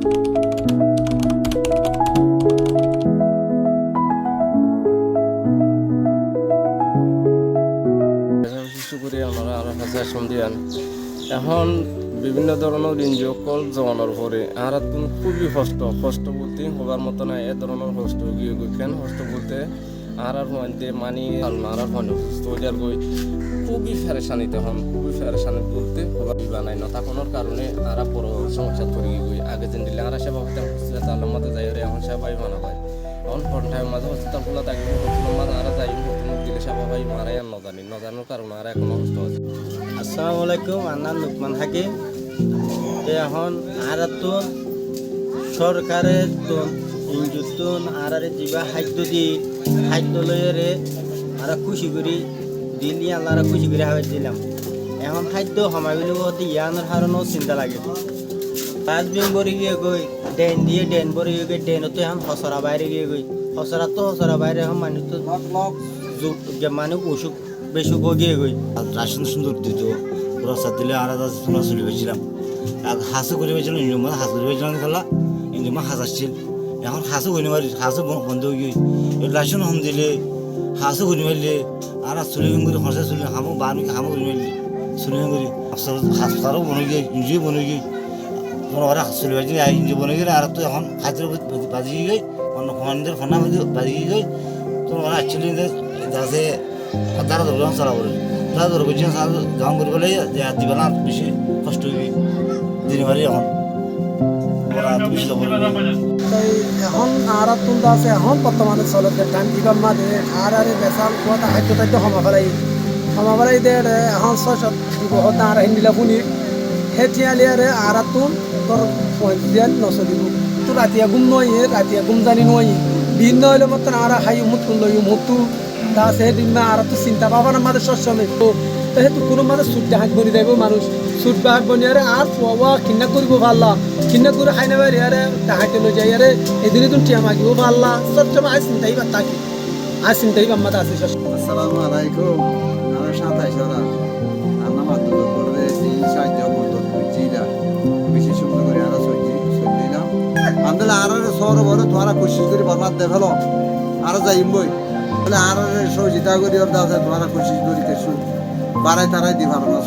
করে আমরা আরো হাজার সন্ধিয়ান এখন বিভিন্ন ধরনের ইনজকল জমানোর পরে আর তুমি খুবই কষ্ট বলতে হবার মতো না এ ধরনের কষ্ট গিয়ে কেন কষ্ট বলতে আর মধ্যে মানি আর সুস্থ হয়ে গই খুবই ফেরেশানিতে হন খুবই ফেরেশানি বলতে হবার বানাই না তখনের কারণে আর বড় সমস্যা করে গই আগে দিন দিলে আর সেবা হতে তাহলে মধ্যে যাই এখন সেবাই মানা হয় এখন ঘন্টায় মাঝে হসপিটাল খোলা থাকবে মাঝে আর যাই দিলে সেবা ভাই মারাই আর নজানোর কারণে আর এখন কষ্ট হচ্ছে। আসসালামু আলাইকুম, আন্নার লুকমান হাকিম। এখন আর সরকারের ইঞ্জুতুন আর যা খাদ্য দি খাদ্য লয়ে আর খুশি করি দিলি আল্লাহ খুশি করে হাওয়াই দিলাম। এখন খাদ্য সমাইগুলো ইয়ানোর হারণও চিন্তা লাগে। 5 দিন বরে গিয়ে গই ডেন দিয়ে ডেন বরে গিয়ে ডেনতো এখন হসরা বাইরে গিয়ে গই হসরা বাইরে এখন মানুষ তো মানুষ অসুখ বেসুখ গিয়ে গই রাশন সুন্দর দিত রসা দিলে আর তোমরা চলে পেয়েছিলাম হাসু করে পেয়েছিলাম ইঞ্জুমা হাসু করে পেয়েছিলাম খেলা ইঞ্জুমা হাস আসছিল এখন হাসু করি মারি হাসু বন্ধ হয়ে গিয়ে রাশন হম দিলে হাসু করি মারলে আর চুলিং করে হসে চুলি হামো বানি হামো করি মারলি চুলিং করে হাসপাতালও বনে গিয়ে ইঞ্জুই বনে গিয়ে কোনো ঘরে চলে পেয়েছি ইঞ্জু বনে গিয়ে আর তো এখন খাদ্য বাজি গিয়ে অন্য ফোনের ফোনা বাজি গিয়ে তোমার ঘরে আসছিল যাতে তারা ধরলাম চালা বলে তারা ধরে বলছি গান করে বলে দিবে না বেশি কষ্ট হইবি দিনে বাড়ি এখন এখন আর তুলতে আছে এখন বর্তমানে চলে টাইম দিবার মাঝে আর বেচাল কথা খাদ্য খাদ্য সমা ফেলাই দে এখন 6 দিব হতা আর হিন্দিলা শুনি হেতিয়ালি আর তুন তোর পয়েন্ট নচলিব তো রাতিয়া ঘুম নয় রাতিয়া ঘুম জানি নয় ভিন্ন হইলে মতন আর হাই মুখ লই মুখটো তা সেদিন আর তো চিন্তা পাবা না আমাদের সবসময় তো সেহেতু কোনো মাঝে সুদ হাত বনি যাইব মানুষ সুদ বাহাত বনি আর পোয়া কিনা করব ভাল্লা কিনা করে খাই না বাড়ি আরে ডাহাইতে লই যাই আরে এদিনে তুমি টিয়া মাগিব ভাল্লা সবসময় আজ চিন্তাই বা তাকি আজ চিন্তাই বা মাথা আছে আসসালামু আলাইকুম আমার সাথে সারা আমার তো করে এই সাহায্য করতে বুঝিলা বেশি সুন্দর করে আর দিলাম আমদলা আর সর বড় তোরা কোশিশ করে বরবাদ দে ফেলো আর যাইম বই বলে আর সহযোগিতা করি ওর দাদা তোরা কোশিশ করি কিছু বাড়াই তারাই দি ভালো না